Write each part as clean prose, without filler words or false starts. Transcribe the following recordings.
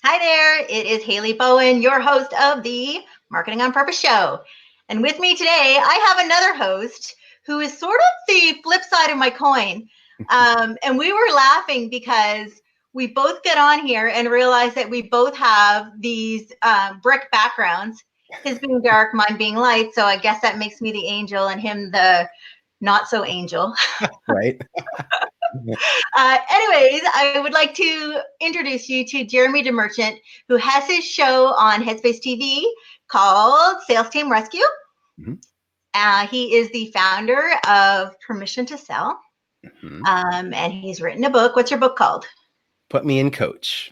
Hi there, it is Haley Bowen, your host of the Marketing on Purpose show. And with me today, I have another host who is sort of the flip side of my coin. And we were laughing because we both get on here and realize that we both have these brick backgrounds, his being dark, mine being light. So I guess that makes me the angel and him the not so angel. Right. Anyways, I would like to introduce you to Jeremy DeMerchant, who has his show on Headspacetv called Sales Team Rescue. Mm-hmm. He is the founder of Permission to Sell, and he's written a book. What's your book called? Put Me in Coach.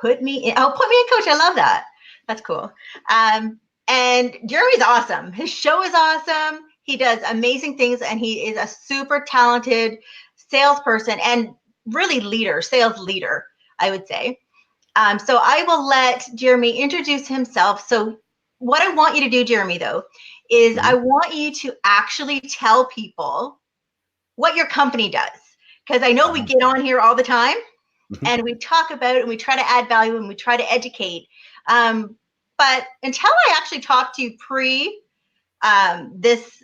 Put Me in Coach. I love that. That's cool. And Jeremy's awesome. His show is awesome. He does amazing things, and he is a super talented salesperson and really sales leader, I would say. So I will let Jeremy introduce himself. So what I want you to do, Jeremy, though, is I want you to actually tell people what your company does. Because I know we get on here all the time and we talk about it and we try to add value and we try to educate. But until I actually talked to you pre this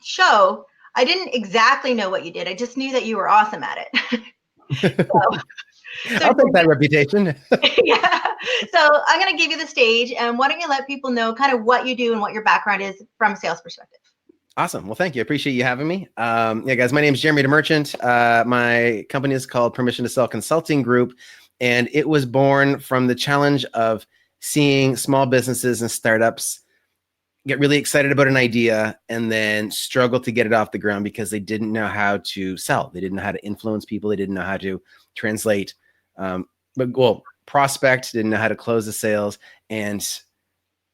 show, I didn't exactly know what you did. I just knew that you were awesome at it. I'll take that reputation. Yeah. So I'm going to give you the stage, and why don't you let people know kind of what you do and what your background is from a sales perspective. Awesome. Well, thank you. I appreciate you having me. Yeah, guys, my name is Jeremy DeMerchant. My company is called Permission to Sell Consulting Group, and it was born from the challenge of seeing small businesses and startups get really excited about an idea and then struggle to get it off the ground because they didn't know how to sell. They didn't know how to influence people. They didn't know how to translate, prospect, didn't know how to close the sales. And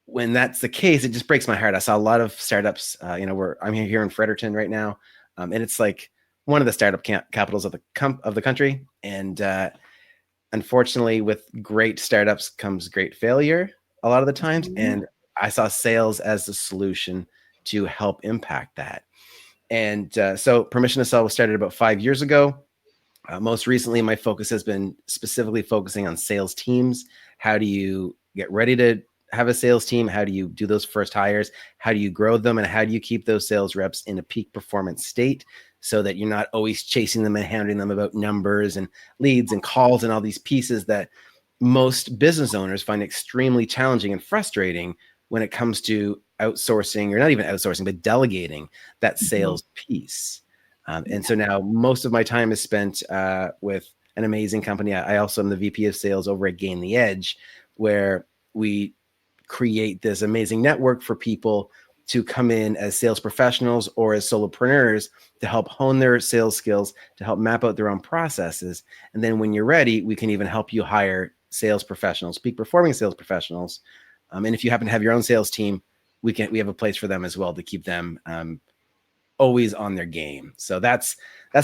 when that's the case, it just breaks my heart. I saw a lot of startups, I'm here in Fredericton right now. And it's like one of the startup capitals of the country. And unfortunately, with great startups comes great failure a lot of the times. And I saw sales as the solution to help impact that. And so Permission to Sell was started about 5 years ago. Most recently, my focus has been specifically focusing on sales teams. How do you get ready to have a sales team? How do you do those first hires? How do you grow them? And how do you keep those sales reps in a peak performance state so that you're not always chasing them and hounding them about numbers and leads and calls and all these pieces that most business owners find extremely challenging and frustrating when it comes to outsourcing, or not even outsourcing, but delegating that sales piece. And so now most of my time is spent with an amazing company. I also am the VP of sales over at Gain the Edge, where we create this amazing network for people to come in as sales professionals or as solopreneurs to help hone their sales skills, to help map out their own processes. And then when you're ready, we can even help you hire sales professionals, peak performing sales professionals. And if you happen to have your own sales team, we have a place for them as well to keep them always on their game. So that's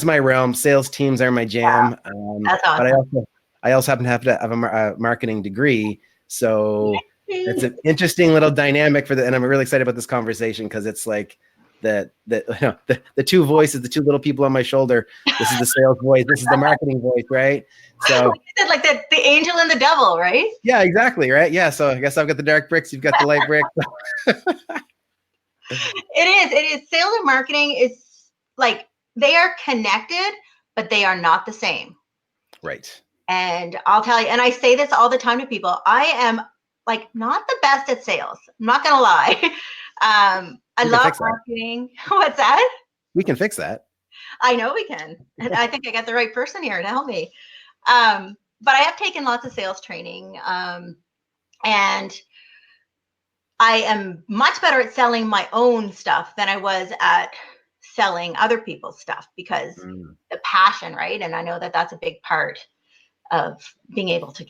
my realm. Sales teams are my jam. That's awesome. But I also happen to have a marketing degree. So it's an interesting little dynamic and I'm really excited about this conversation because it's like the two voices, the two little people on my shoulder. This is the sales voice. This is the marketing voice, right? So like the angel and the devil, right? Yeah, exactly, right? Yeah. So I guess I've got the dark bricks. You've got the light bricks. It is. Sales and marketing is like they are connected, but they are not the same. Right. And I'll tell you, and I say this all the time to people, I am like not the best at sales. I'm not going to lie. I love marketing. What's that? We can fix that. I know we can. And I think I got the right person here to help me. But I have taken lots of sales training. And I am much better at selling my own stuff than I was at selling other people's stuff because the passion, right? And I know that that's a big part of being able to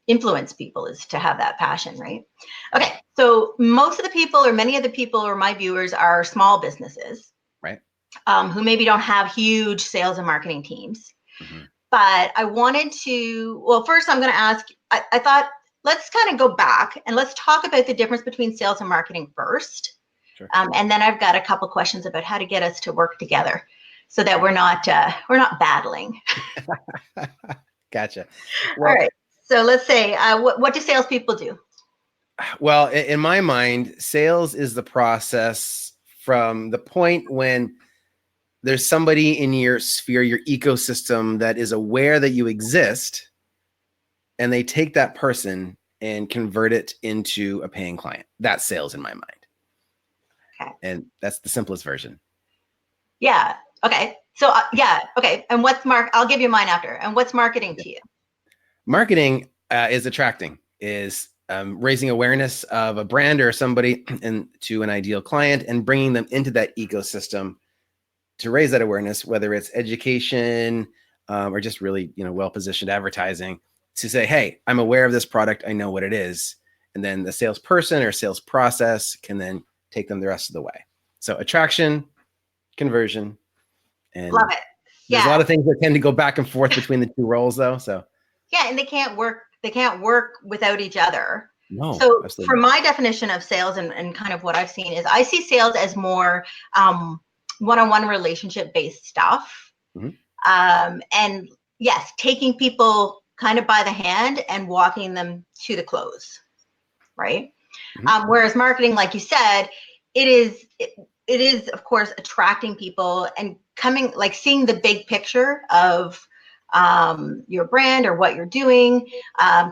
influence people is to have that passion, right? Okay, so most of the people or many of the people or my viewers are small businesses, right? Who maybe don't have huge sales and marketing teams. But I wanted to, well, first I'm going to ask, I thought, let's kind of go back and let's talk about the difference between sales and marketing first. Sure. And then I've got a couple questions about how to get us to work together so that we're not battling. Gotcha. Well, all right. So let's say, what do salespeople do? Well, in my mind, sales is the process from the point when there's somebody in your sphere, your ecosystem that is aware that you exist, and they take that person and convert it into a paying client. That's sales in my mind. Okay. And that's the simplest version. Yeah. Okay. So yeah. Okay. And I'll give you mine after. And what's marketing to you? Marketing is attracting, is raising awareness of a brand or somebody and to an ideal client and bringing them into that ecosystem to raise that awareness, whether it's education or just really, well-positioned advertising to say, hey, I'm aware of this product. I know what it is. And then the salesperson or sales process can then take them the rest of the way. So attraction, conversion, and Love it. there's a Yeah. lot of things that tend to go back and forth between the two roles though. So Yeah. And they can't work without each other. no, So absolutely. for my definition of sales and kind of what I've seen is I see sales as more one-on-one relationship based stuff. And yes, taking people kind of by the hand and walking them to the close, right? Whereas marketing, like you said, it is of course attracting people and seeing the big picture of your brand or what you're doing,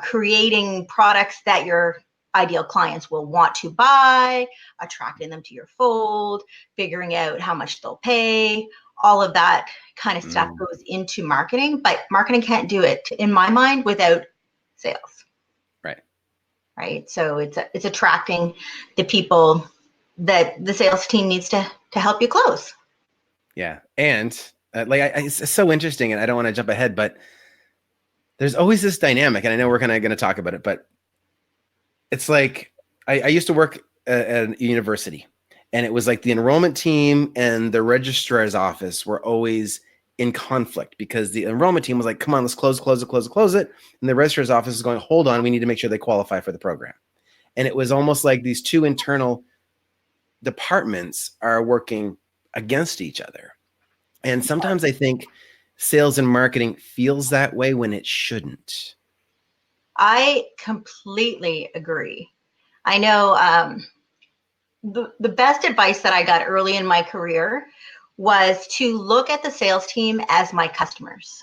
creating products that your ideal clients will want to buy, attracting them to your fold, figuring out how much they'll pay. All of that kind of stuff goes into marketing, but marketing can't do it, in my mind, without sales. Right. So it's attracting the people that the sales team needs to help you close. Yeah. And it's so interesting, and I don't want to jump ahead, but there's always this dynamic, and I know we're going to talk about it, but it's like I used to work at a university, and it was like the enrollment team and the registrar's office were always in conflict because the enrollment team was like, come on, let's close it. And the registrar's office is going, hold on, we need to make sure they qualify for the program. And it was almost like these two internal departments are working against each other. And sometimes I think sales and marketing feels that way when it shouldn't. I completely agree. I know the best advice that I got early in my career was to look at the sales team as my customers.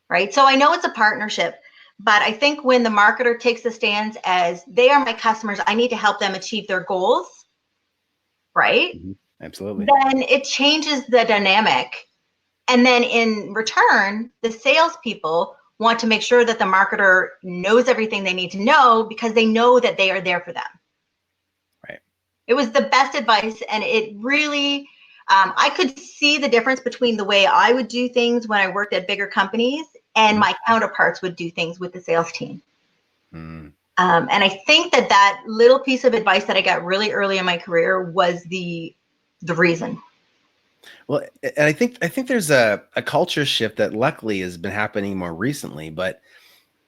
Right. So I know it's a partnership, but I think when the marketer takes the stance as they are my customers, I need to help them achieve their goals. Right. Absolutely. Then it changes the dynamic. And then in return, the salespeople want to make sure that the marketer knows everything they need to know because they know that they are there for them. Right. It was the best advice. And it really, I could see the difference between the way I would do things when I worked at bigger companies and my counterparts would do things with the sales team. And I think that little piece of advice that I got really early in my career was the reason. Well, and I think there's a culture shift that luckily has been happening more recently, but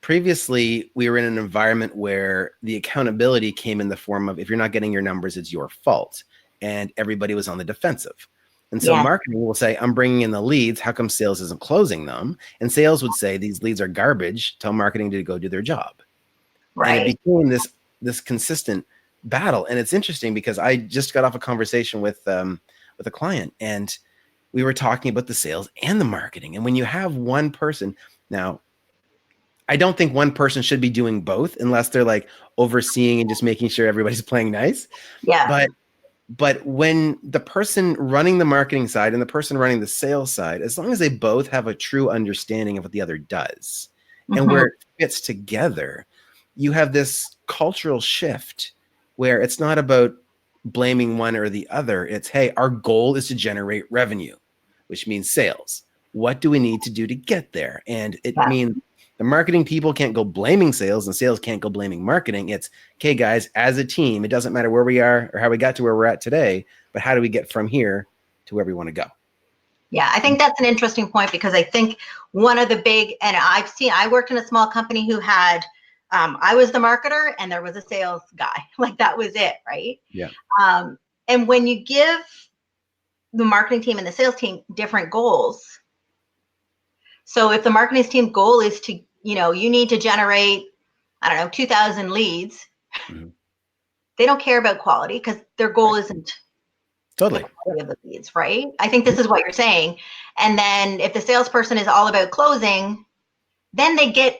previously we were in an environment where the accountability came in the form of, if you're not getting your numbers, it's your fault. And everybody was on the defensive. And so marketing will say, I'm bringing in the leads. How come sales isn't closing them? And sales would say, these leads are garbage. Tell marketing to go do their job. Right. And it became this consistent battle. And it's interesting because I just got off a conversation with a client, and we were talking about the sales and the marketing. And when you have one person, now, I don't think one person should be doing both unless they're like overseeing and just making sure everybody's playing nice. Yeah. But when the person running the marketing side and the person running the sales side, as long as they both have a true understanding of what the other does and where it fits together, you have this cultural shift where it's not about blaming one or the other. It's, hey, our goal is to generate revenue, which means sales. What do we need to do to get there? And it means the marketing people can't go blaming sales and sales can't go blaming marketing. It's, okay, guys, as a team, it doesn't matter where we are or how we got to where we're at today, but how do we get from here to where we want to go? Yeah, I think that's an interesting point because I think one of the big, and I worked in a small company who had, I was the marketer and there was a sales guy. Like that was it, right? Yeah. And when you give the marketing team and the sales team different goals, so if the marketing team goal is to you need to generate, I don't know, 2,000 leads. Mhm. They don't care about quality because their goal Right. isn't the Totally. quality of the leads, right? I think this Mhm. is what you're saying. And then if the salesperson is all about closing, then they get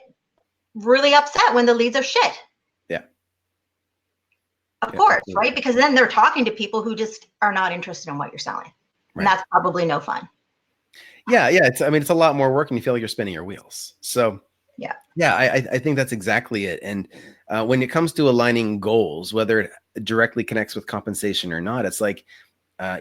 really upset when the leads are shit. Yeah. Of Yeah, course, right? absolutely. Because then they're talking to people who just are not interested in what you're selling. And Right. that's probably no fun. Yeah. Yeah. It's a lot more work and you feel like you're spinning your wheels. So Yeah. yeah, I think that's exactly it. And when it comes to aligning goals, whether it directly connects with compensation or not, it's like,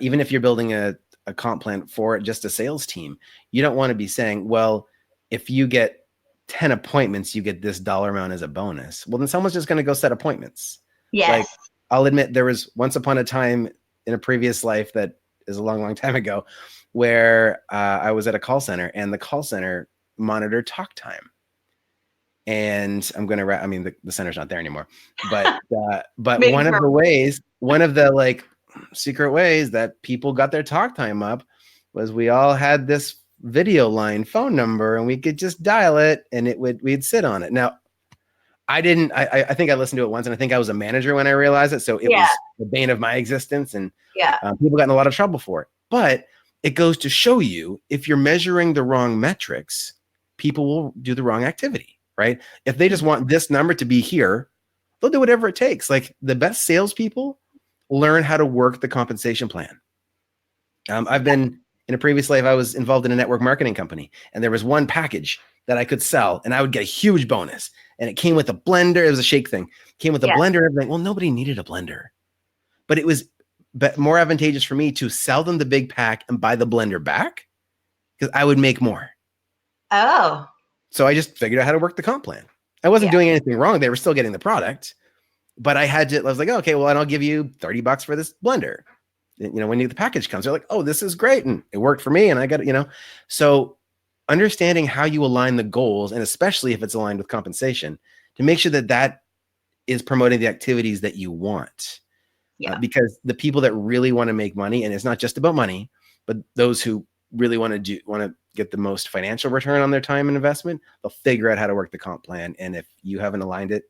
even if you're building a comp plan for just a sales team, you don't want to be saying, well, if you get 10 appointments, you get this dollar amount as a bonus. Well, then someone's just going to go set appointments. Like, Yes. I'll admit there was once upon a time in a previous life that is a long, long time ago where I was at a call center and the call center monitored talk time. And I'm going to, I mean, the center's not there anymore, but Maybe one of the like secret ways that people got their talk time up was we all had this video line phone number and we could just dial it and we'd sit on it. Now, I think I listened to it once and I think I was a manager when I realized it. So it yeah, was the bane of my existence and yeah, people got in a lot of trouble for it. But it goes to show you if you're measuring the wrong metrics, people will do the wrong activity, right? If they just want this number to be here, they'll do whatever it takes. Like the best salespeople learn how to work the compensation plan. I've been in a previous life, I was involved in a network marketing company, and there was one package that I could sell, and I would get a huge bonus. And it came with a blender. It was a shake thing. Came with a yeah. blender and everything. Well, nobody needed a blender, but it was more advantageous for me to sell them the big pack and buy the blender back because I would make more. Oh, So I just figured out how to work the comp plan. I wasn't yeah, doing anything wrong. They were still getting the product, but I was like, okay, well, and I'll give you $30 for this blender. When the package comes, they're like, oh, this is great. And it worked for me. And I got it, so understanding how you align the goals, and especially if it's aligned with compensation, to make sure that that is promoting the activities that you want. yeah, Because the people that really want to make money, and it's not just about money, but those who really want to get the most financial return on their time and investment, they'll figure out how to work the comp plan. And if you haven't aligned it,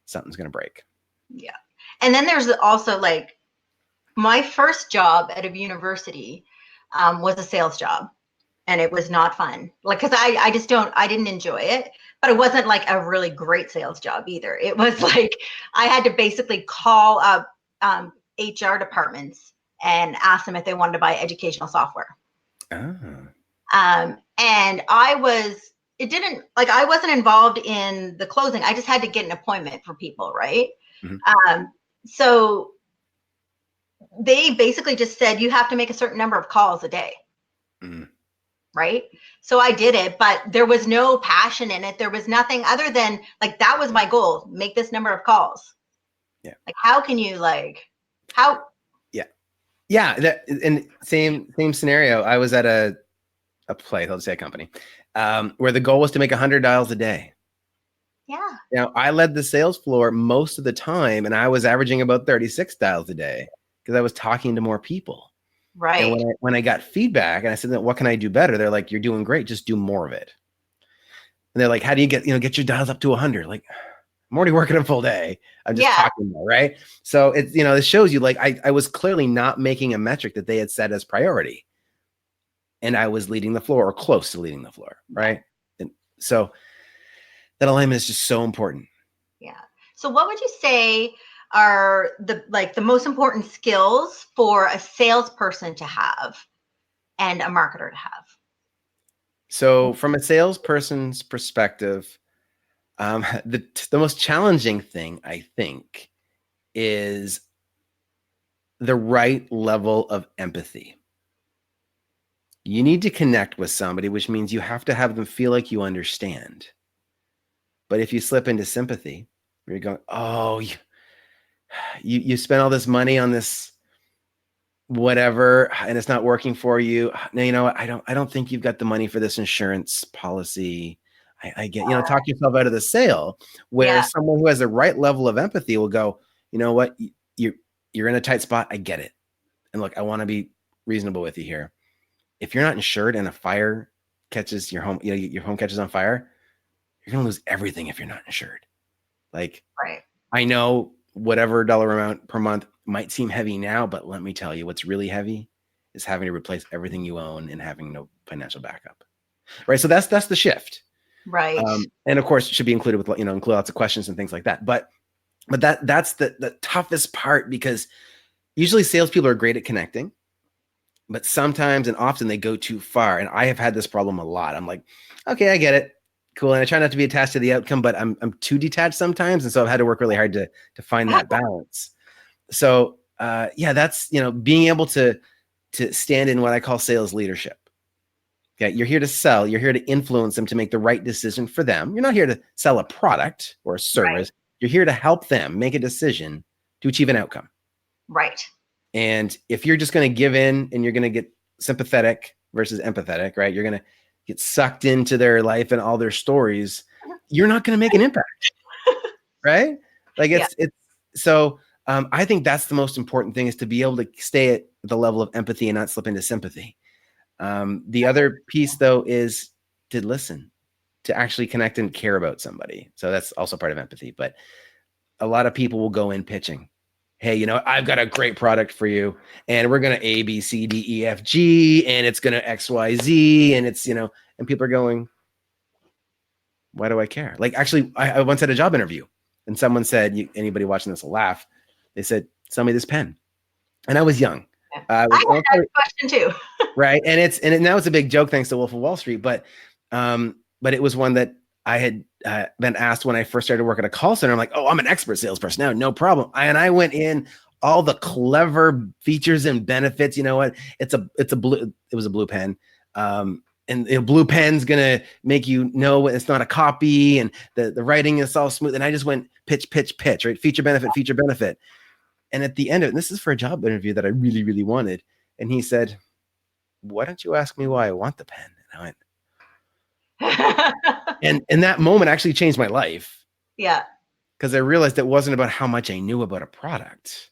something's going to break. yeah. And then there's also like my first job at a university was a sales job, and it was not fun. Like, because I didn't enjoy it, but it wasn't like a really great sales job either. It was like I had to basically call up HR departments and ask them if they wanted to buy educational software. Ah. And I wasn't involved in the closing. I just had to get an appointment for people, right? Mhm. So they basically just said you have to make a certain number of calls a day. Mhm. Right. So I did it, but there was no passion in it. There was nothing other than like, that was my goal, make this number of calls. Yeah. Like, how can you how? Yeah. And same scenario. I was at a let's say a company, where the goal was to make 100 dials a day. Yeah. Now I led the sales floor most of the time, and I was averaging about 36 dials a day because I was talking to more people. And Right. when I got feedback and I said, what can I do better? They're like, you're doing great. Just do more of it. And they're like, how do you get your dials up to 100? Like, I'm already working a full day. I'm just Yeah. talking more, right? So it's, it shows you like, I was clearly not making a metric that they had set as priority. And I was leading the floor or close to leading the floor, right? And so that alignment is just so important. Yeah. So what would you say are the most important skills for a salesperson to have and a marketer to have? So from a salesperson's perspective, the most challenging thing, I think, is the right level of empathy. You need to connect with somebody, which means you have to have them feel like you understand. But if you slip into sympathy, where you're going, oh, you spent all this money on this whatever, and it's not working for you. Now, you know what? I don't think you've got the money for this insurance policy. I get, talk yourself out of the sale, where Yeah. someone who has the right level of empathy will go, you know what? You're in a tight spot. I get it. And look, I want to be reasonable with you here. If you're not insured and a fire catches your home, your home catches on fire, you're going to lose everything if you're not insured. Like, Right. I know whatever dollar amount per month might seem heavy now, but let me tell you, what's really heavy is having to replace everything you own and having no financial backup. Right. So that's the shift. Right. And of course, it should be included with, include lots of questions and things like that. But that's the toughest part, because usually salespeople are great at connecting, but sometimes and often they go too far. And I have had this problem a lot. I'm like, okay, I get it. Cool. And I try not to be attached to the outcome, but I'm too detached sometimes. And so I've had to work really hard to find that balance. So yeah, that's, being able to stand in what I call sales leadership. Okay. You're here to sell, you're here to influence them to make the right decision for them. You're not here to sell a product or a service. Right. You're here to help them make a decision to achieve an outcome. Right. And if you're just going to give in and you're going to get sympathetic versus empathetic, right? You're going to get sucked into their life and all their stories. You're not going to make an impact, right? Like it's so I think that's the most important thing, is to be able to stay at the level of empathy and not slip into sympathy. The other piece, though, is to listen, to actually connect and care about somebody. So that's also part of empathy. But a lot of people will go in pitching, hey, I've got a great product for you, and we're going to A, B, C, D, E, F, G, and it's going to X, Y, Z. And it's, and people are going, why do I care? Like, actually, I once had a job interview, and someone said, anybody watching this will laugh. They said, sell me this pen. And I was young. I had that question too. Right. And now it's a big joke thanks to Wolf of Wall Street. But it was one that I had been asked when I first started working at a call center. I'm like, oh, I'm an expert salesperson now. No problem. I went in all the clever features and benefits. You know what? It was a blue pen. And the blue pen's going to make it's not a copy, and the writing is all smooth. And I just went pitch, right? Feature, benefit. And at the end of it, and this is for a job interview that I really, really wanted. And he said, why don't you ask me why I want the pen? And I went, and that moment actually changed my life. Yeah. Because I realized it wasn't about how much I knew about a product.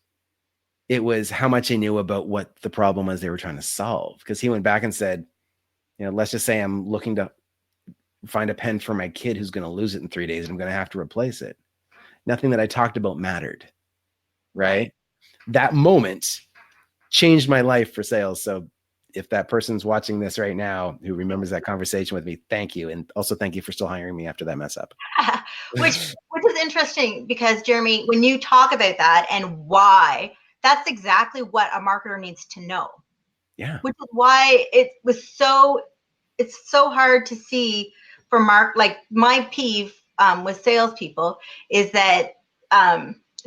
It was how much I knew about what the problem was they were trying to solve. Because he went back and said, let's just say I'm looking to find a pen for my kid who's going to lose it in 3 days and I'm going to have to replace it. Nothing that I talked about mattered. Right? That moment changed my life for sales. So if that person's watching this right now who remembers that conversation with me, thank you. And also thank you for still hiring me after that mess up. Which is interesting, because Jeremy, when you talk about that and why, that's exactly what a marketer needs to know. Yeah. Which is why it's so hard to see for like my peeve with salespeople is that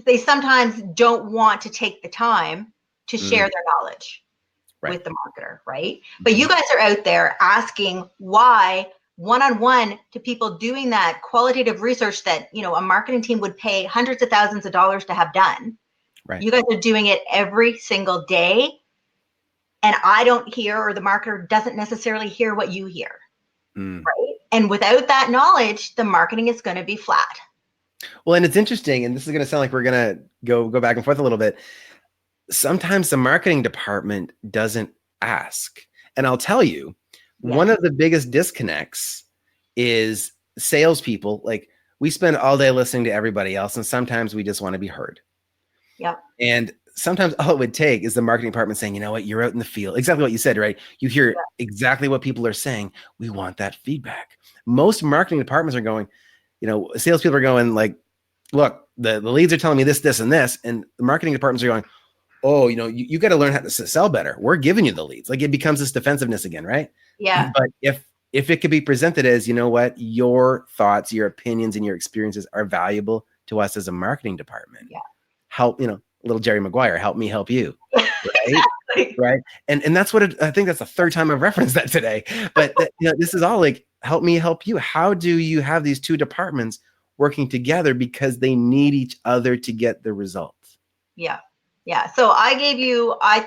they sometimes don't want to take the time to share their knowledge with the marketer, right? But you guys are out there asking why one-on-one to people, doing that qualitative research that, a marketing team would pay hundreds of thousands of dollars to have done. Right. You guys are doing it every single day. And I don't hear, or the marketer doesn't necessarily hear what you hear. Right? And without that knowledge, the marketing is going to be flat. Well, and it's interesting, and this is going to sound like we're going to go back and forth a little bit. Sometimes the marketing department doesn't ask. And I'll tell you, one of the biggest disconnects is salespeople. Like, we spend all day listening to everybody else, and sometimes we just want to be heard. Yeah. And sometimes all it would take is the marketing department saying, you know what, you're out in the field. Exactly what you said, right? You hear exactly what people are saying. We want that feedback. Most marketing departments are going, salespeople are going like, look, the leads are telling me this, this, and this. And the marketing departments are going, oh, you got to learn how to sell better. We're giving you the leads. Like, it becomes this defensiveness again, right? Yeah. But if it could be presented as, your thoughts, your opinions, and your experiences are valuable to us as a marketing department. Yeah. Help, little Jerry Maguire, help me help you. Right. Exactly. Right. And that's what I think that's the third time I've referenced that today. But this is all like, help me help you. How do you have these two departments working together, because they need each other to get the results? Yeah. Yeah. So I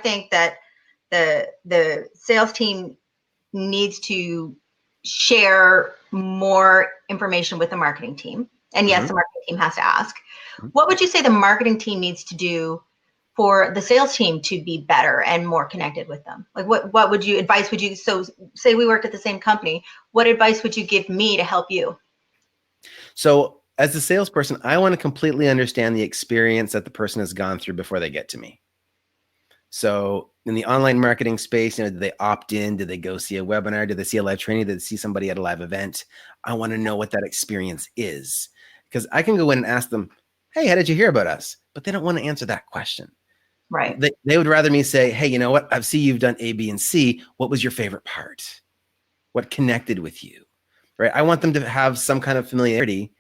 think that the sales team needs to share more information with the marketing team. And yes, the marketing team has to ask. What would you say the marketing team needs to do for the sales team to be better and more connected with them? Like, what advice would you, so say we worked at the same company, what advice would you give me to help you? So as a salesperson, I want to completely understand the experience that the person has gone through before they get to me. So in the online marketing space, did they opt in? Did they go see a webinar? Did they see a live training? Did they see somebody at a live event? I want to know what that experience is, because I can go in and ask them, hey, how did you hear about us? But they don't want to answer that question. Right. They would rather me say, hey, you know what? I see you've done A, B, and C. What was your favorite part? What connected with you? Right? I want them to have some kind of familiarity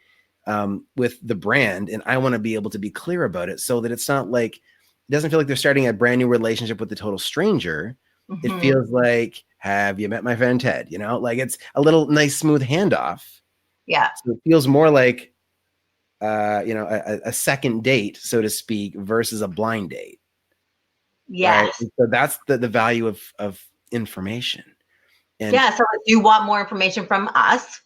with the brand, and I want to be able to be clear about it so that it's not like, it doesn't feel like they're starting a brand new relationship with a total stranger. Mm-hmm. It feels like, have you met my friend Ted? Like it's a little nice, smooth handoff. Yeah. So it feels more like, a second date, so to speak, versus a blind date. Yes. Right. And so that's the value of information. And yeah. So if you want more information from us,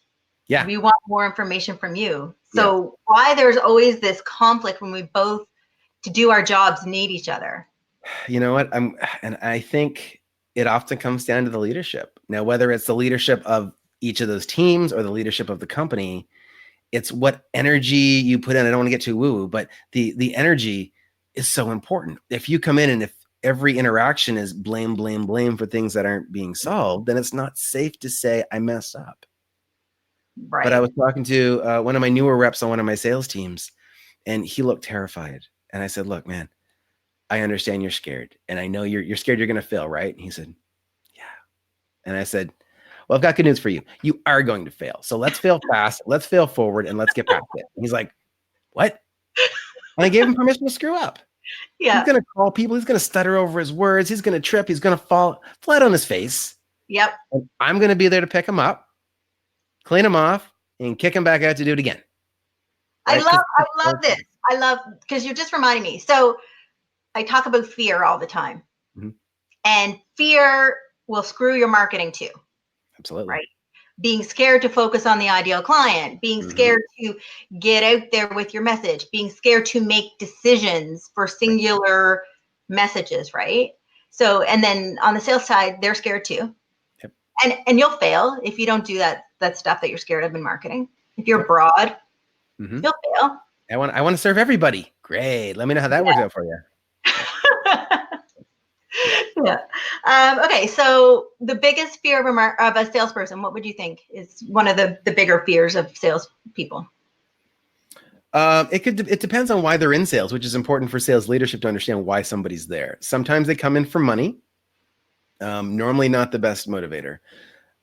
yeah, we want more information from you. So why there's always this conflict when we both, to do our jobs, need each other? You know what? I think it often comes down to the leadership. Now, whether it's the leadership of each of those teams or the leadership of the company, it's what energy you put in. I don't want to get too woo-woo, but the energy is so important. If you come in and if every interaction is blame, blame, blame for things that aren't being solved, then it's not safe to say I messed up. Right. But I was talking to one of my newer reps on one of my sales teams, and he looked terrified. And I said, look, man, I understand you're scared. And I know you're scared you're going to fail, right? And he said, yeah. And I said, well, I've got good news for you. You are going to fail. So let's fail fast. Let's fail forward and let's get past it. And he's like, what? And I gave him permission to screw up. Yeah. He's going to call people. He's going to stutter over his words. He's going to trip. He's going to fall flat on his face. Yep. And I'm going to be there to pick him up, clean him off, and kick him back out to do it again. Right? I love this. Because you're just reminding me. So I talk about fear all the time. Mm-hmm. And fear will screw your marketing too. Absolutely. Right. Being scared to focus on the ideal client, being scared to get out there with your message, being scared to make decisions for singular messages, right? So, and then on the sales side, they're scared too. Yep. And you'll fail if you don't do that stuff that you're scared of in marketing. If you're broad, you'll fail. I want to serve everybody. Great. Let me know how that works out for you. Yeah. Okay. So the biggest fear of a salesperson, what would you think is one of the bigger fears of salespeople? It depends on why they're in sales, which is important for sales leadership to understand why somebody's there. Sometimes they come in for money. Normally not the best motivator.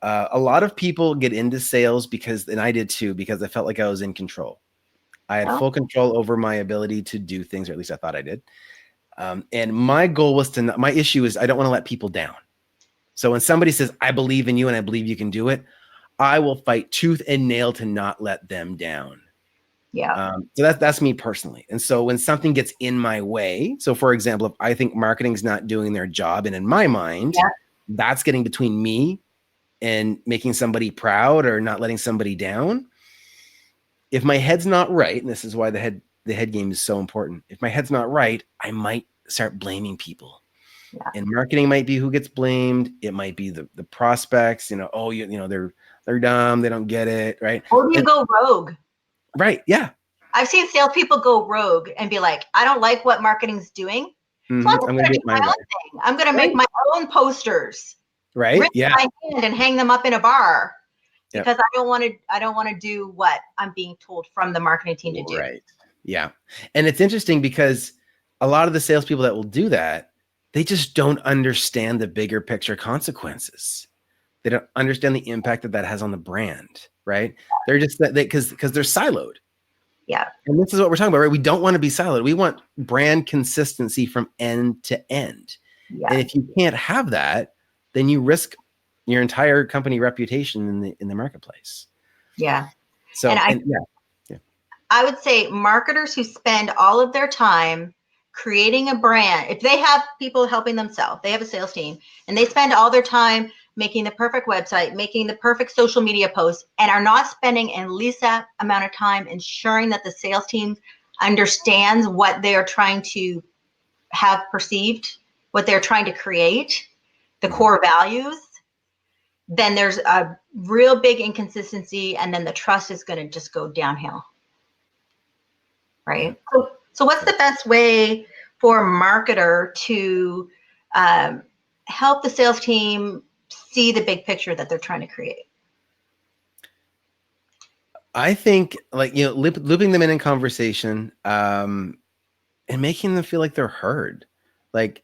A lot of people get into sales and I did too, because I felt like I was in control. I had full control over my ability to do things, or at least I thought I did. And my goal was my issue is I don't want to let people down. So when somebody says, I believe in you and I believe you can do it, I will fight tooth and nail to not let them down. Yeah. So that's me personally. And so when something gets in my way, so for example, if I think marketing's not doing their job, and in my mind, that's getting between me and making somebody proud or not letting somebody down. If my head's not right, and this is why the head game is so important. If my head's not right, I might start blaming people. Yeah. And marketing might be who gets blamed. It might be the prospects, they're dumb. They don't get it. Right. Or you go rogue. Right. Yeah. I've seen salespeople go rogue and be like, I don't like what marketing's doing. So I'm going to do my own thing. I'm going to make my own posters. Right. Rip yeah. my hand and hang them up in a bar. Because I don't want to do what I'm being told from the marketing team to do. Right. Yeah. And it's interesting because a lot of the salespeople that will do that, they just don't understand the bigger picture consequences. They don't understand the impact that has on the brand. Right. They're just because they're siloed. Yeah. And this is what we're talking about, right? We don't want to be siloed. We want brand consistency from end to end. Yeah. And if you can't have that, then you risk your entire company reputation in the marketplace. Yeah. So I would say marketers who spend all of their time creating a brand, if they have people helping themselves, they have a sales team, and they spend all their time making the perfect website, making the perfect social media posts, and are not spending at least that amount of time ensuring that the sales team understands what they are trying to have perceived, what they're trying to create, the core values, then there's a real big inconsistency, and then the trust is going to just go downhill, right? So what's the best way for a marketer to help the sales team see the big picture that they're trying to create? I think, like, you know, looping them in conversation, and making them feel like they're heard. Like,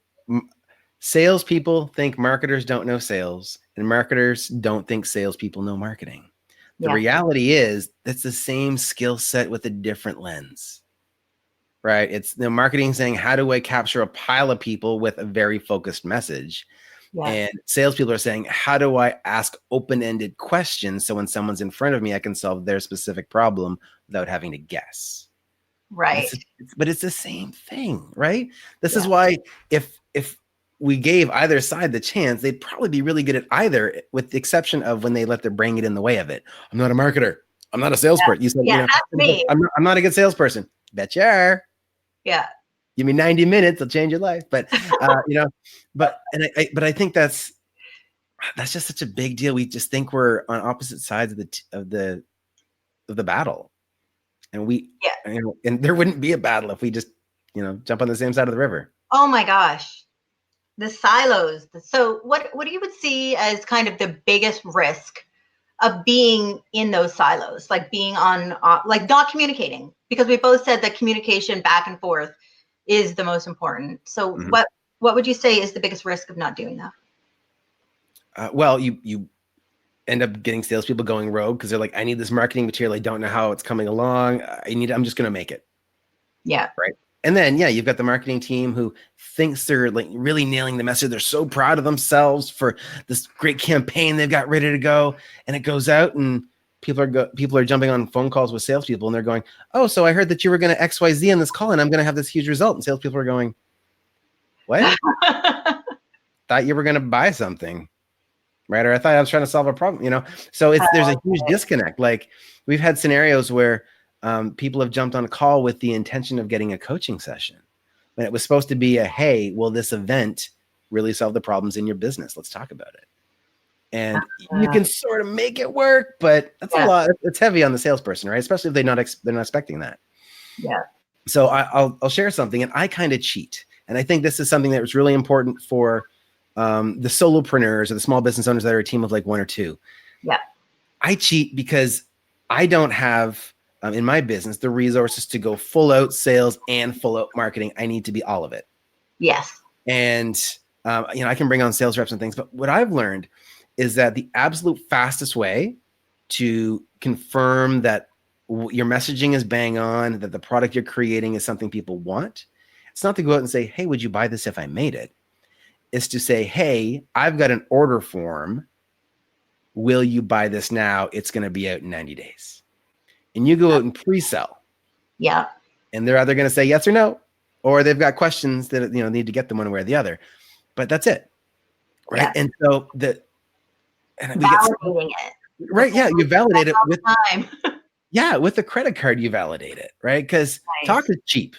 salespeople think marketers don't know sales, and marketers don't think salespeople know marketing. The reality is that's the same skill set with a different lens, right? It's the marketing saying, how do I capture a pile of people with a very focused message? And salespeople are saying, how do I ask open-ended questions so when someone's in front of me, I can solve their specific problem without having to guess. Right. But it's the same thing, right? This is why if we gave either side the chance, they'd probably be really good at either, with the exception of when they let their brain get in the way of it. I'm not a marketer. I'm not a salesperson. You said, you know, that's me. I'm not a good salesperson. Bet you are. Yeah. Give me 90 minutes, it'll change your life. But you know, but I think that's just such a big deal. We just think we're on opposite sides of the battle, and you know, and there wouldn't be a battle if we just, you know, jump on the same side of the river. Oh my gosh, the silos. So what do you would see as kind of the biggest risk of being in those silos, like being on, like not communicating? Because we both said that communication back and forth is the most important. So what would you say is the biggest risk of not doing that? Well, you end up getting salespeople going rogue because they're like, I need this marketing material. I don't know how it's coming along. I'm just going to make it. Yeah. Right. And then, you've got the marketing team who thinks they're like really nailing the message. They're so proud of themselves for this great campaign they've got ready to go. And it goes out and people are jumping on phone calls with salespeople and they're going, oh, so I heard that you were going to XYZ on this call and I'm going to have this huge result. And salespeople are going, what? Thought you were going to buy something. Right. Or I thought I was trying to solve a problem, you know? So there's a huge disconnect. Like, we've had scenarios where people have jumped on a call with the intention of getting a coaching session. And it was supposed to be hey, will this event really solve the problems in your business? Let's talk about it. And you can sort of make it work, but that's a lot. It's heavy on the salesperson, right? Especially if they're not expecting that. Yeah. So I'll share something, and I kind of cheat. And I think this is something that was really important for the solopreneurs or the small business owners that are a team of like one or two. Yeah. I cheat because I don't have in my business the resources to go full out sales and full out marketing. I need to be all of it. Yes. And you know, I can bring on sales reps and things, but what I've learned is that the absolute fastest way to confirm that your messaging is bang on, that the product you're creating is something people want, it's not to go out and say, hey, would you buy this if I made it? Is to say, hey, I've got an order form. Will you buy this now? It's going to be out in 90 days. And you go out and pre-sell. Yeah. And they're either going to say yes or no, or they've got questions that, you know, need to get them one way or the other. But that's it. Right. Yeah. And so validating it. Right. Yeah. You validate it with time. Yeah. With the credit card, you validate it. Right. Because talk is cheap.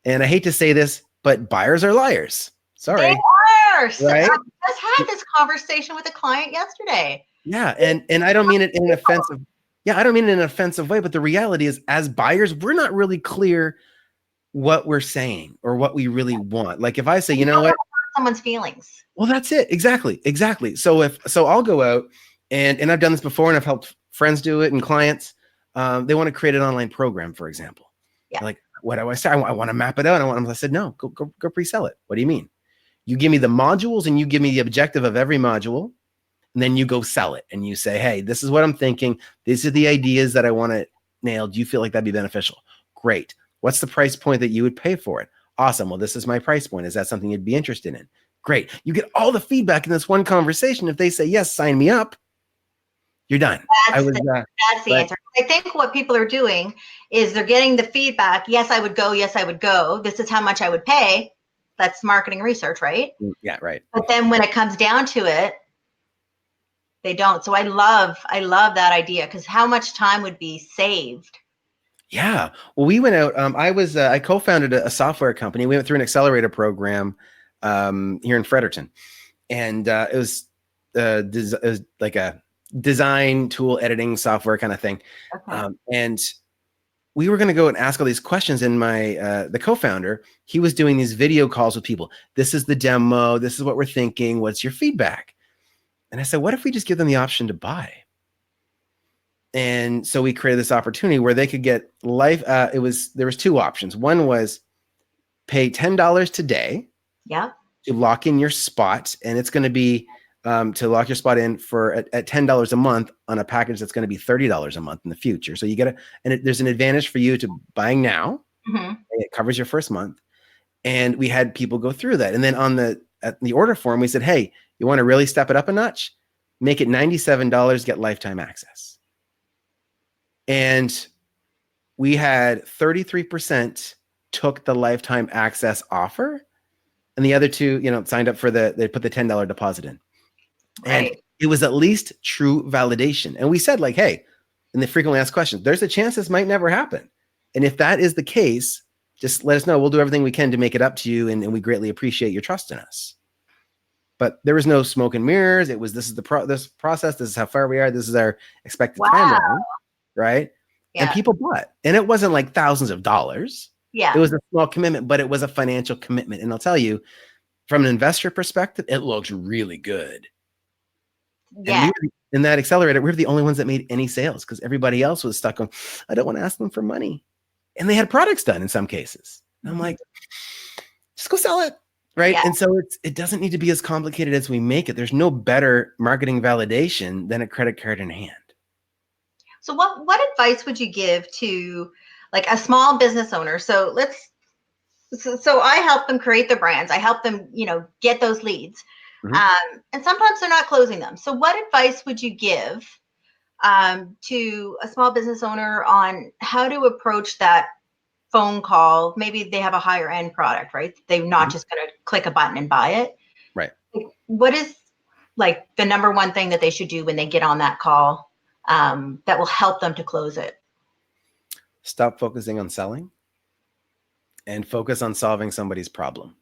And I hate to say this, but buyers are liars. Sorry. They are. Right? I just had this conversation with a client yesterday. Yeah. And I don't mean it in an offensive. Yeah, I don't mean it in an offensive way, but the reality is, as buyers, we're not really clear what we're saying or what we really want. Like, if I say, you know what, someone's feelings. Well, that's it. Exactly. So I'll go out and I've done this before, and I've helped friends do it and clients. They want to create an online program, for example. Yeah. Like, what do I say? I want to map it out. I said, no, go pre-sell it. What do you mean? You give me the modules and you give me the objective of every module. And then you go sell it and you say, hey, this is what I'm thinking. These are the ideas that I want to nail. Do you feel like that'd be beneficial? Great. What's the price point that you would pay for it? Awesome. Well, this is my price point. Is that something you'd be interested in? Great. You get all the feedback in this one conversation. If they say, yes, sign me up, you're done. That's the answer. I think what people are doing is they're getting the feedback. Yes, I would go. Yes, I would go. This is how much I would pay. That's marketing research, right? Yeah, right. But then when it comes down to it, they don't. So I love that idea, because how much time would be saved? Yeah. Well, we went out. I co-founded a software company. We went through an accelerator program here in Fredericton, and it was like a design tool editing software kind of thing. Okay. And we were going to go and ask all these questions. And the co-founder, he was doing these video calls with people. This is the demo. This is what we're thinking. What's your feedback? And I said, what if we just give them the option to buy? And so we created this opportunity where they could get there was two options. One was pay $10 today. Yeah. To lock in your spot. And it's going to be to lock your spot in for at $10 a month on a package that's going to be $30 a month in the future. So you get there's an advantage for you to buying now. Mm-hmm. It covers your first month. And we had people go through that. And then at the order form, we said, hey, you want to really step it up a notch? Make it $97, get lifetime access. And we had 33% took the lifetime access offer. And the other two, signed up for they put the $10 deposit in. Right. And it was at least true validation. And we said, like, hey, in the frequently asked questions, there's a chance this might never happen. And if that is the case, just let us know. We'll do everything we can to make it up to you. And we greatly appreciate your trust in us. But there was no smoke and mirrors. It was, this is this process. This is how far we are. This is our expected timeline. Right. Yeah. And people bought. And it wasn't like thousands of dollars. Yeah. It was a small commitment, but it was a financial commitment. And I'll tell you, from an investor perspective, it looks really good. Yeah. And in that accelerator, we were the only ones that made any sales because everybody else was stuck on, I don't want to ask them for money. And they had products done in some cases. And I'm like, just go sell it. Right. Yeah. And so it doesn't need to be as complicated as we make it. There's no better marketing validation than a credit card in hand. So what advice would you give to like a small business owner? So I help them create their brands. I help them, get those leads. Mm-hmm. And sometimes they're not closing them. So what advice would you give to a small business owner on how to approach that phone call? Maybe they have a higher end product, right? They're not mm-hmm. just going to click a button and buy it. Right. What is like the number one thing that they should do when they get on that call that will help them to close it? Stop focusing on selling and focus on solving somebody's problem.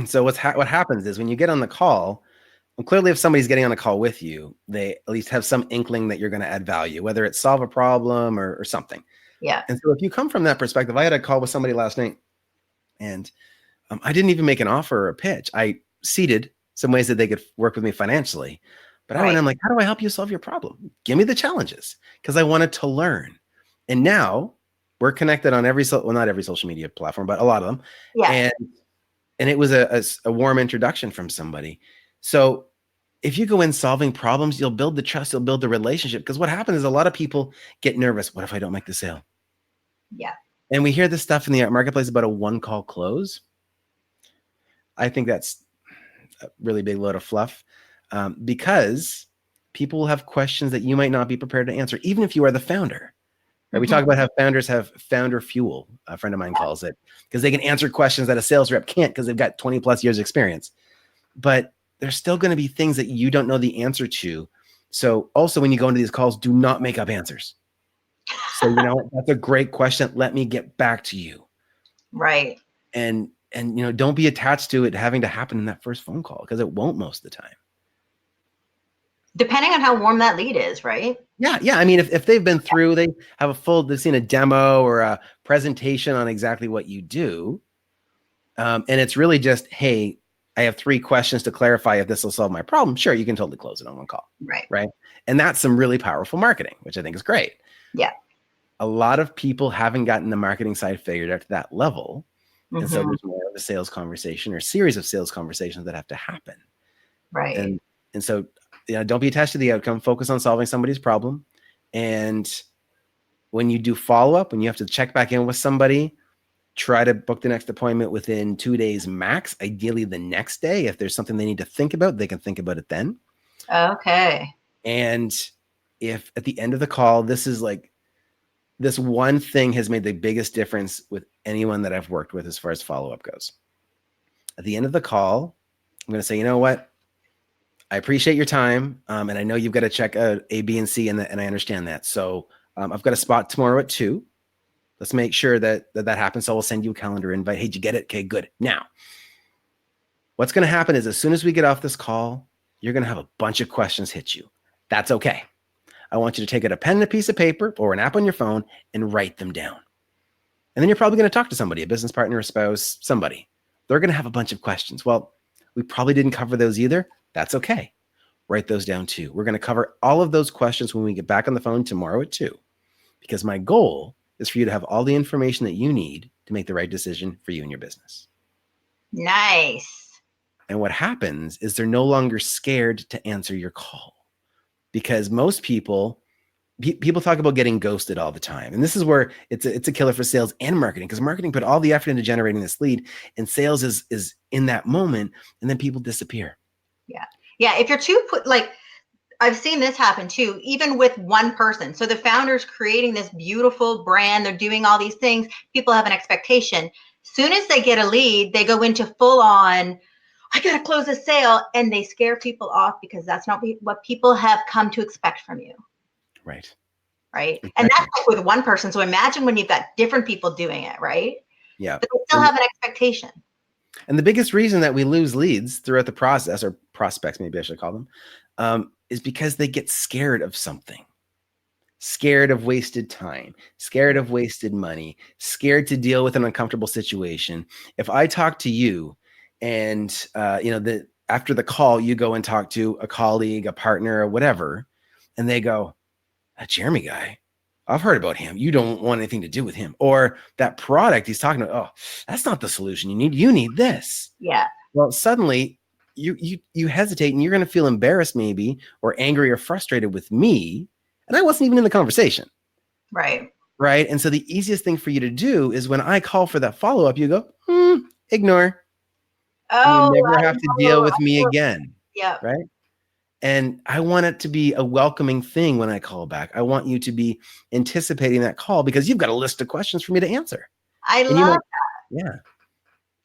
So what happens is when you get on the call, and clearly if somebody's getting on a call with you, they at least have some inkling that you're going to add value, whether it's solve a problem or something. Yeah. And so if you come from that perspective, I had a call with somebody last night and I didn't even make an offer or a pitch. I seeded some ways that they could work with me financially, but I went in like, how do I help you solve your problem? Give me the challenges because I wanted to learn. And now we're connected on not every social media platform, but a lot of them. Yeah. And it was a warm introduction from somebody. So if you go in solving problems, you'll build the trust, you'll build the relationship. Because what happens is a lot of people get nervous. What if I don't make the sale? Yeah. And we hear this stuff in the marketplace about a one-call close. I think that's a really big load of fluff because people will have questions that you might not be prepared to answer, even if you are the founder. Right? Mm-hmm. We talk about how founders have founder fuel, a friend of mine calls it, because they can answer questions that a sales rep can't because they've got 20 plus years experience. But there's still going to be things that you don't know the answer to. So also when you go into these calls, do not make up answers. So, that's a great question. Let me get back to you. Right. And don't be attached to it having to happen in that first phone call because it won't most of the time. Depending on how warm that lead is, right? Yeah. I mean, if they've been through, they've seen a demo or a presentation on exactly what you do. And it's really just, hey, I have 3 questions to clarify if this will solve my problem. Sure, you can totally close it on one call. Right. And that's some really powerful marketing, which I think is great. Yeah. A lot of people haven't gotten the marketing side figured out to that level. Mm-hmm. And so there's more of a sales conversation or series of sales conversations that have to happen. Right. And so, don't be attached to the outcome. Focus on solving somebody's problem. And when you do follow-up, when you have to check back in with somebody, try to book the next appointment within 2 days max, ideally the next day. If there's something they need to think about, they can think about it then. Okay. And if at the end of the call, this one thing has made the biggest difference with anyone that I've worked with as far as follow-up goes. At the end of the call, I'm going to say, you know what? I appreciate your time. And I know you've got to check out A, B, and C, and I understand that. So I've got a spot tomorrow at 2:00. Let's make sure that happens. So I'll send you a calendar invite. Hey, did you get it? Okay, good. Now, what's going to happen is as soon as we get off this call, you're going to have a bunch of questions hit you. That's okay. I want you to take out a pen and a piece of paper or an app on your phone and write them down. And then you're probably going to talk to somebody, a business partner, a spouse, somebody. They're going to have a bunch of questions. Well, we probably didn't cover those either. That's okay. Write those down too. We're going to cover all of those questions when we get back on the phone tomorrow at 2, because my goal is for you to have all the information that you need to make the right decision for you and your business. Nice. And what happens is they're no longer scared to answer your call, because most people talk about getting ghosted all the time. And this is where it's a killer for sales and marketing, because marketing put all the effort into generating this lead, and sales is in that moment, and then people disappear. Yeah. Yeah. If you're too I've seen this happen too, even with one person. So the founder's creating this beautiful brand. They're doing all these things. People have an expectation. Soon as they get a lead, they go into full on, I got to close a sale. And they scare people off because that's not what people have come to expect from you. Right. Right. Exactly. And that's like with one person. So imagine when you've got different people doing it, right? Yeah. But they still have an expectation. And the biggest reason that we lose leads throughout the process, or prospects, maybe I should call them, is because they get scared of something. Scared of wasted time, scared of wasted money, scared to deal with an uncomfortable situation. If I talk to you and, after the call, you go and talk to a colleague, a partner, or whatever, and they go, that Jeremy guy, I've heard about him. You don't want anything to do with him. Or that product he's talking about, oh, that's not the solution you need. You need this. Yeah. Well, suddenly you hesitate, and you're going to feel embarrassed maybe, or angry or frustrated with me. And I wasn't even in the conversation. Right. Right. And so the easiest thing for you to do is when I call for that follow-up, you go, ignore. Oh, you never have to deal with me again. Yeah. Right. And I want it to be a welcoming thing when I call back. I want you to be anticipating that call, because you've got a list of questions for me to answer. I love that. Yeah.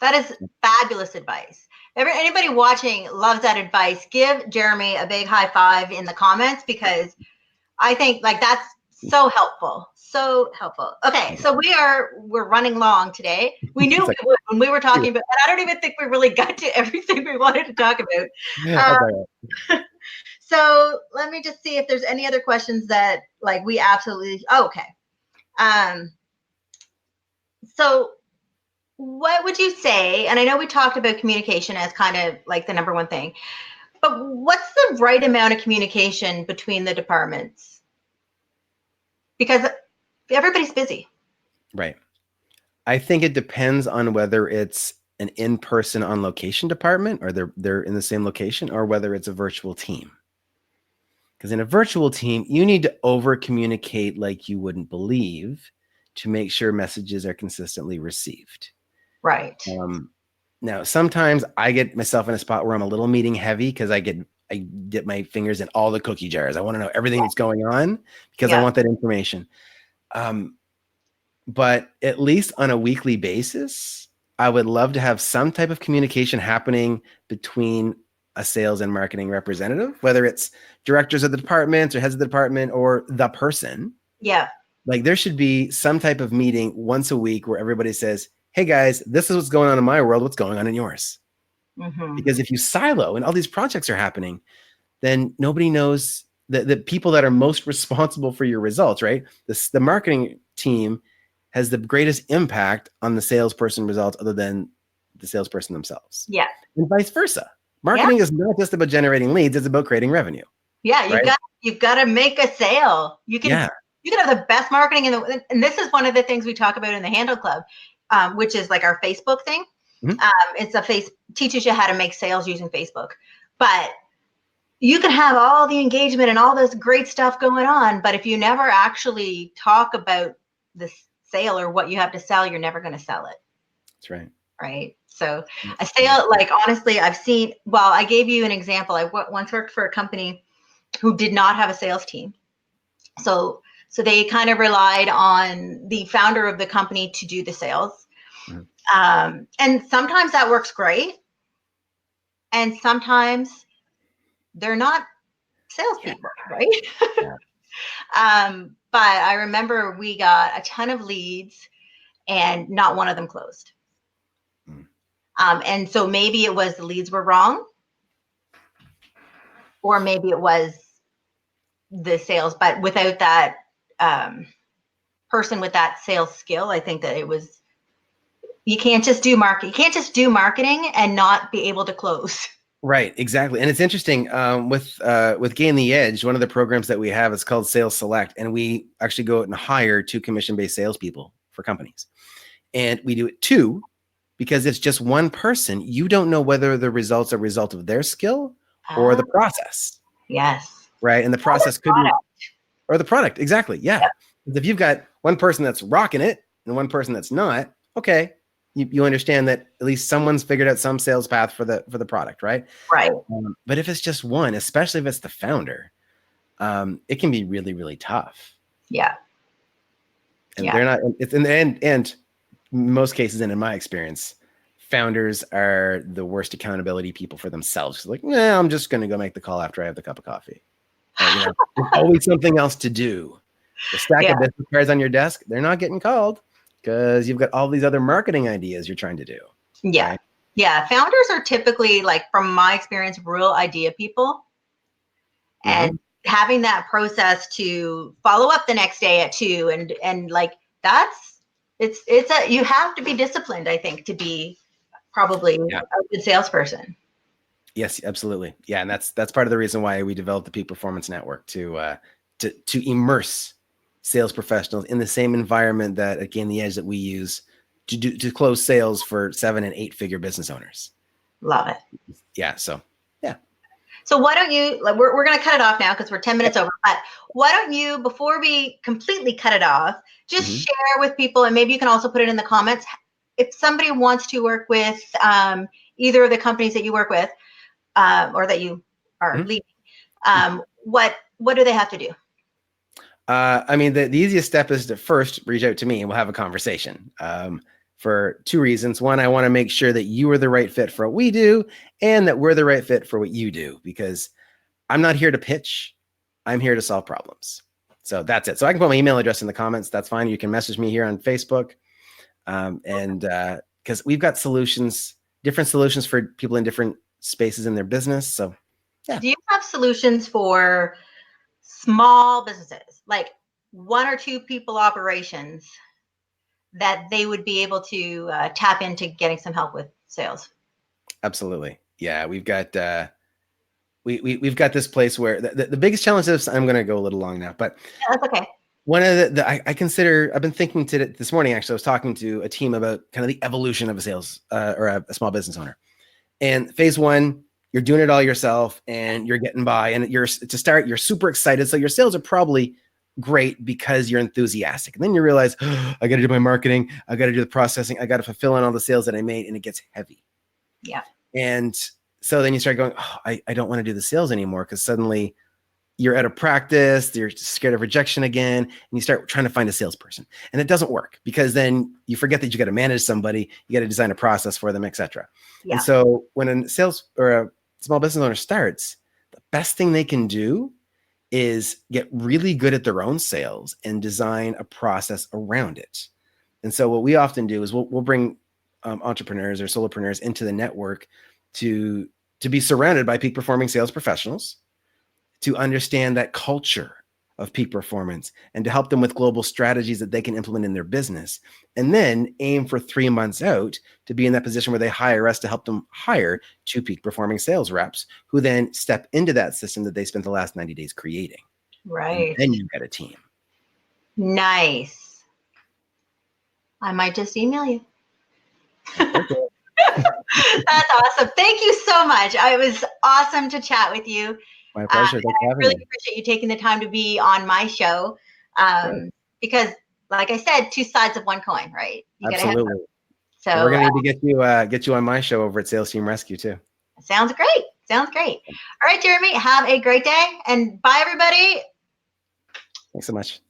That is fabulous advice. Anybody watching loves that advice. Give Jeremy a big high five in the comments, because I think that's so helpful. So helpful. Okay, so we're running long today. We knew we would when we were talking about, and I don't even think we really got to everything we wanted to talk about. So let me just see if there's any other questions that we absolutely. Oh, okay. So what would you say? And I know we talked about communication as kind of the number one thing, but what's the right amount of communication between the departments? Because everybody's busy. Right. I think it depends on whether it's an in-person on location department, or they're in the same location, or whether it's a virtual team. Because in a virtual team, you need to over communicate like you wouldn't believe to make sure messages are consistently received. Right. Now, sometimes I get myself in a spot where I'm a little meeting heavy, because I dip my fingers in all the cookie jars. I want to know everything that's going on, because I want that information. But at least on a weekly basis, I would love to have some type of communication happening between a sales and marketing representative, whether it's directors of the departments or heads of the department or the person. Yeah. There should be some type of meeting once a week where everybody says, hey guys, this is what's going on in my world. What's going on in yours? Mm-hmm. Because if you silo and all these projects are happening, then nobody knows the people that are most responsible for your results, right? The marketing team has the greatest impact on the salesperson results, other than the salesperson themselves. Yeah. And vice versa. Marketing is not just about generating leads, it's about creating revenue. Yeah, you've got to make a sale. You can have the best marketing and this is one of the things we talk about in the Handle Club, which is our Facebook thing. Mm-hmm. It's teaches you how to make sales using Facebook. But you can have all the engagement and all this great stuff going on, but if you never actually talk about the sale or what you have to sell, you're never going to sell it. That's right. Right. So a sale, honestly, I gave you an example. I once worked for a company who did not have a sales team. So they kind of relied on the founder of the company to do the sales. Mm-hmm. And sometimes that works great. And sometimes they're not salespeople, right? But I remember we got a ton of leads and not one of them closed. And so maybe it was the leads were wrong. or maybe it was the sales, but without that person with that sales skill, I think that it was, you can't just do marketing and not be able to close. Right, exactly. And it's interesting with Gain the Edge, one of the programs that we have is called Sales Select, and we actually go out and hire 2 commission-based salespeople for companies. And we do it 2 because it's just one person. You don't know whether the results are a result of their skill or the process. Yes. Right. And the process could be, or the product. Exactly. Yeah. Yep. If you've got one person that's rocking it and one person that's not, okay, you understand that at least someone's figured out some sales path for the product, right? Right. But if it's just one, especially if it's the founder, it can be really, really tough. Yeah. And they're not. It's in the end, and most cases, and in my experience, founders are the worst accountability people for themselves. Like, nah, I'm just going to go make the call after I have the cup of coffee. There's always something else to do. The stack of business cards on your desk, they're not getting called because you've got all these other marketing ideas you're trying to do. Yeah. Right? Yeah. Founders are typically, like, from my experience, real idea people. And having that process to follow up the next day at 2 and like, you have to be disciplined, I think, to be probably a good salesperson. Yes, absolutely. Yeah. And that's part of the reason why we developed the Peak Performance Network to immerse sales professionals in the same environment that, again, the edge that we use to close sales for 7- and 8-figure business owners. Love it. Yeah. So, yeah. So why don't you, like, we're going to cut it off now because we're 10 minutes over, but why don't you, before we completely cut it off, just share with people, and maybe you can also put it in the comments, if somebody wants to work with either of the companies that you work with or that you are leading, what do they have to do? I mean, the easiest step is to first reach out to me and we'll have a conversation for 2 reasons. One, I want to make sure that you are the right fit for what we do and that we're the right fit for what you do, because I'm not here to pitch. I'm here to solve problems. So that's it. So I can put my email address in the comments. That's fine. You can message me here on Facebook. And because we've got solutions, different solutions for people in different spaces in their business. So, yeah. Do you have solutions for small businesses, like 1 or 2 people operations, that they would be able to tap into getting some help with sales? Absolutely. Yeah, we've got we've got this place where the biggest challenge is, I'm going to go a little long now, but that's okay. One of I consider, I've been thinking this morning, actually, I was talking to a team about kind of the evolution of a sales or a small business owner. And phase 1, you're doing it all yourself and you're getting by, and you're super excited. So your sales are probably great because you're enthusiastic. And then you realize, oh, I got to do my marketing. I got to do the processing. I got to fulfill on all the sales that I made, and it gets heavy. Yeah. And so then you start going, oh, I don't want to do the sales anymore, because suddenly you're out of practice, you're scared of rejection again, and you start trying to find a salesperson. And it doesn't work, because then you forget that you got to manage somebody, you got to design a process for them, etc. Yeah. And so when a sales or a small business owner starts, the best thing they can do is get really good at their own sales and design a process around it. And so what we often do is we'll bring entrepreneurs or solopreneurs into the network to be surrounded by peak performing sales professionals, to understand that culture of peak performance, and to help them with global strategies that they can implement in their business. And then aim for 3 months out to be in that position where they hire us to help them hire 2 peak performing sales reps, who then step into that system that they spent the last 90 days creating. Right. And then you get a team. Nice. I might just email you. That's awesome. Thank you so much. It was awesome to chat with you. My pleasure. I really appreciate you taking the time to be on my show, because, like I said, 2 sides of 1 coin, right? You Absolutely. So we're going to need to get you on my show over at Sales Team Rescue too. Sounds great. Sounds great. All right, Jeremy, have a great day, and bye, everybody. Thanks so much.